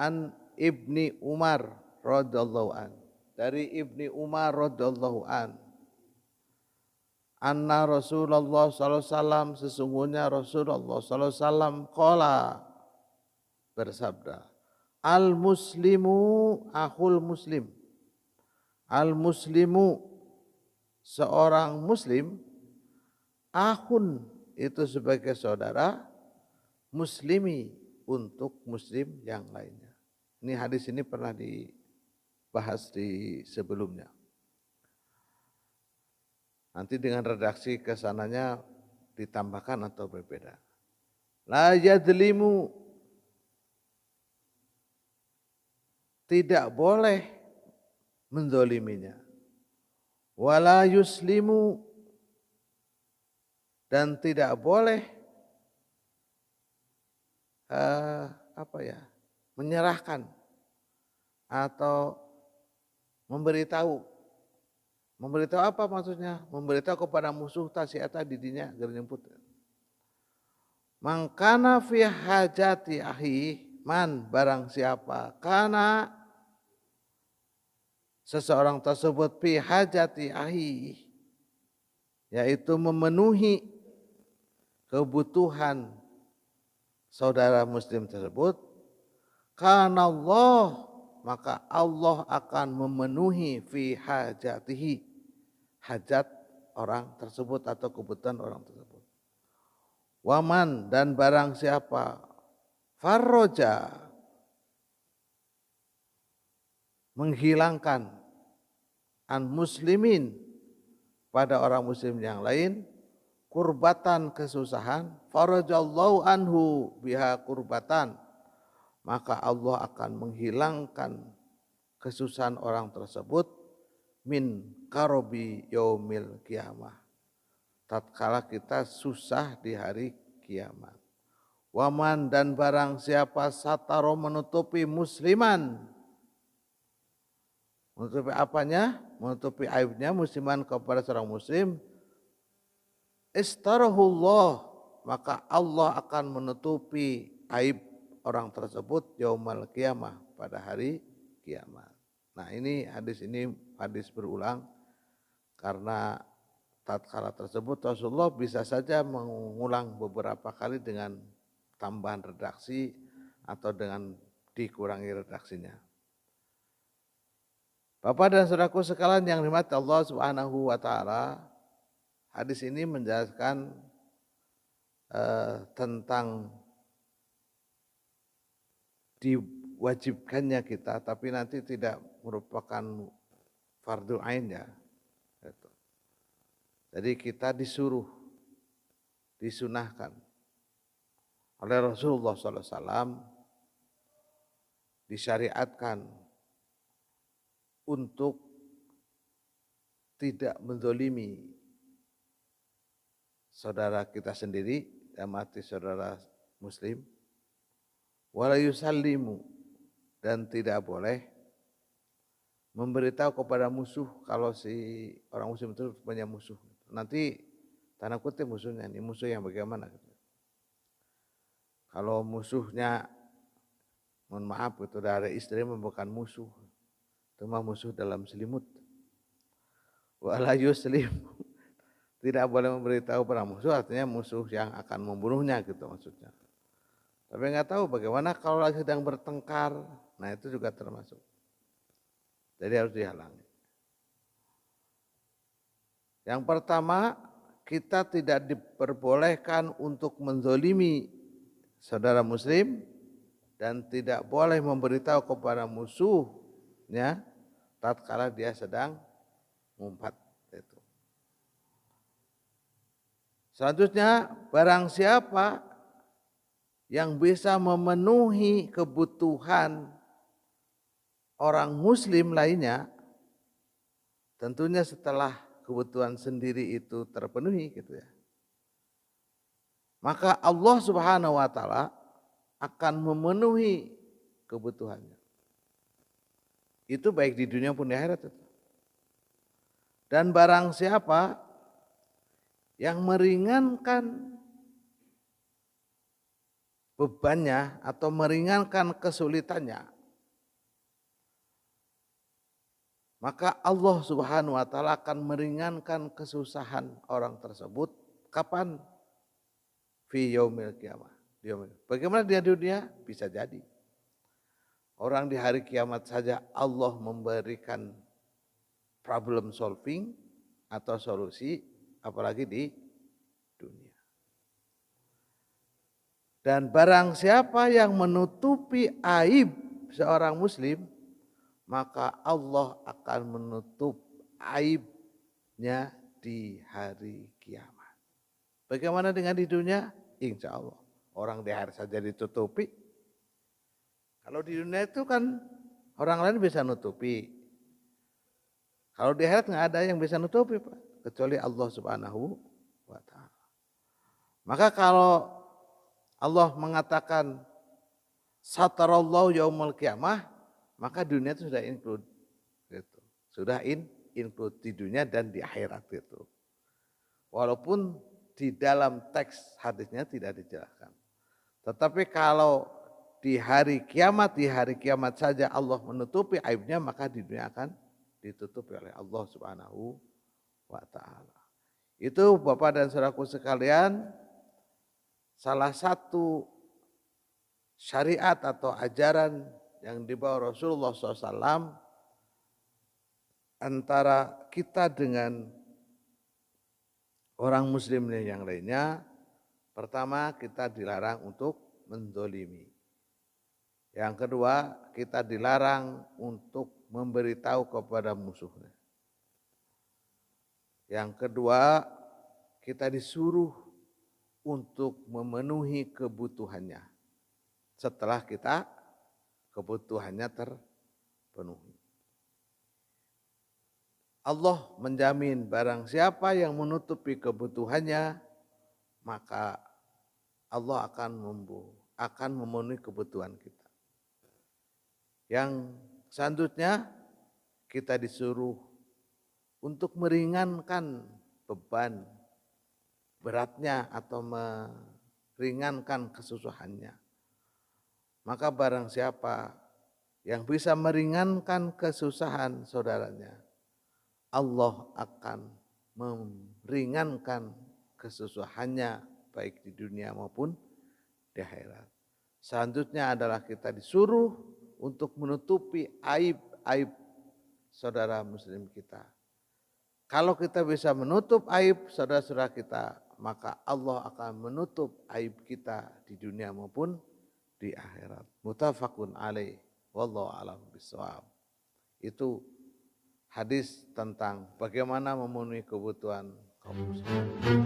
an Ibni Umar radhiyallahu an, dari Ibni Umar radhiyallahu an, anna Rasulullah sallallahu alaihi wasallam, sesungguhnya Rasulullah sallallahu alaihi wasallam qala, bersabda, al muslimu akhul muslim. Al muslimu, seorang muslim, akhun itu sebagai saudara, muslimi untuk muslim yang lainnya. Ini hadis ini pernah dibahas di sebelumnya. Nanti dengan redaksi kesananya ditambahkan atau berbeda. La yadlimu, tidak boleh mendoliminya. Wala yuslimu, dan tidak boleh menyerahkan atau memberitahu. Memberitahu apa maksudnya? Memberitahu kepada musuh tasiata didinya agar nyemput. Mangkana fi hajati ahi, man barang siapa, karena seseorang tersebut fi hajati ahi, yaitu memenuhi kebutuhan saudara muslim tersebut, karena Allah, maka Allah akan memenuhi fi hajatihi, hajat orang tersebut atau kebutuhan orang tersebut. Waman, dan barang siapa, farroja, menghilangkan, an muslimin, pada orang muslim yang lain, kurbatan, kesusahan, farajallahu anhu biha kurbatan, maka Allah akan menghilangkan kesusahan orang tersebut min karobi yaumil kiamah, tatkala kita susah di hari kiamat. Waman, dan barang siapa sataro, menutupi musliman, menutupi apanya? Menutupi aibnya musliman kepada seorang muslim, istarahullah, maka Allah akan menutupi aib orang tersebut yaumal qiyamah, pada hari kiamat. Nah, ini hadis berulang karena tatkala tersebut Rasulullah bisa saja mengulang beberapa kali dengan tambahan redaksi atau dengan dikurangi redaksinya. Bapak dan saudaraku sekalian yang dirahmati Allah Subhanahu wa taala, hadis ini menjelaskan tentang diwajibkannya kita, tapi nanti tidak merupakan fardu ain ya. Jadi kita disuruh, disunahkan oleh Rasulullah SAW, disyariatkan untuk tidak menzalimi saudara kita sendiri, dan mati saudara muslim, wala yusallimu, dan tidak boleh memberitahu kepada musuh kalau si orang muslim itu punya musuh. Nanti tanda kutip musuhnya, ini musuh yang bagaimana? Kalau musuhnya, mohon maaf, itu dari istri bukan musuh, itu mah musuh dalam selimut. Wala yuslim, tidak boleh memberitahu para musuh, artinya musuh yang akan membunuhnya gitu maksudnya. Tapi nggak tahu bagaimana kalau lagi sedang bertengkar, nah itu juga termasuk. Jadi harus dihalangi. Yang pertama, kita tidak diperbolehkan untuk menzalimi saudara muslim, dan tidak boleh memberitahu kepada musuhnya tatkala dia sedang ngumpat itu. Selanjutnya, barang siapa yang bisa memenuhi kebutuhan orang muslim lainnya, tentunya setelah kebutuhan sendiri itu terpenuhi gitu ya, maka Allah Subhanahu wa taala akan memenuhi kebutuhannya. Itu baik di dunia pun di akhirat itu. Dan barang siapa yang meringankan bebannya atau meringankan kesulitannya maka Allah Subhanahu wa taala akan meringankan kesusahan orang tersebut. Kapan? Fi yaumil qiyamah. Bagaimana dia di dunia? Bisa jadi orang di hari kiamat saja Allah memberikan problem solving atau solusi, apalagi di dunia. Dan barang siapa yang menutupi aib seorang muslim, maka Allah akan menutup aibnya di hari kiamat. Bagaimana dengan di dunia? Insya Allah. Orang di hari saja ditutupi. Kalau di dunia itu kan orang lain bisa nutupi. Kalau di akhirat nggak ada yang bisa nutupi, Pak, kecuali Allah Subhanahu wa taala. Maka kalau Allah mengatakan satarallahu yaumul qiyamah, maka dunia itu sudah include gitu. Sudah include di dunia dan di akhirat gitu. Walaupun di dalam teks hadisnya tidak dijelaskan. Tetapi kalau di hari kiamat saja Allah menutupi aibnya, maka di dunia akan ditutupi oleh Allah Subhanahu wa taala. Itu Bapak dan Saudaraku sekalian, salah satu syariat atau ajaran yang dibawa Rasulullah SAW antara kita dengan orang muslim yang lainnya. Pertama, kita dilarang untuk menzolimi. Yang kedua, kita dilarang untuk memberitahu kepada musuhnya. Yang kedua, kita disuruh untuk memenuhi kebutuhannya setelah kita kebutuhannya terpenuhi. Allah menjamin barang siapa yang menutupi kebutuhannya, maka Allah akan memenuhi kebutuhan kita. Yang selanjutnya, kita disuruh untuk meringankan beban beratnya atau meringankan kesusahannya. Maka barang siapa yang bisa meringankan kesusahan saudaranya, Allah akan meringankan kesusahannya baik di dunia maupun di akhirat. Selanjutnya adalah kita disuruh untuk menutupi aib-aib saudara muslim kita. Kalau kita bisa menutup aib saudara-saudara kita, maka Allah akan menutup aib kita di dunia maupun di akhirat. Muttafaqun alaih, wallahu a'lam bishawab. Itu hadis tentang bagaimana memenuhi kebutuhan kaum muslimin.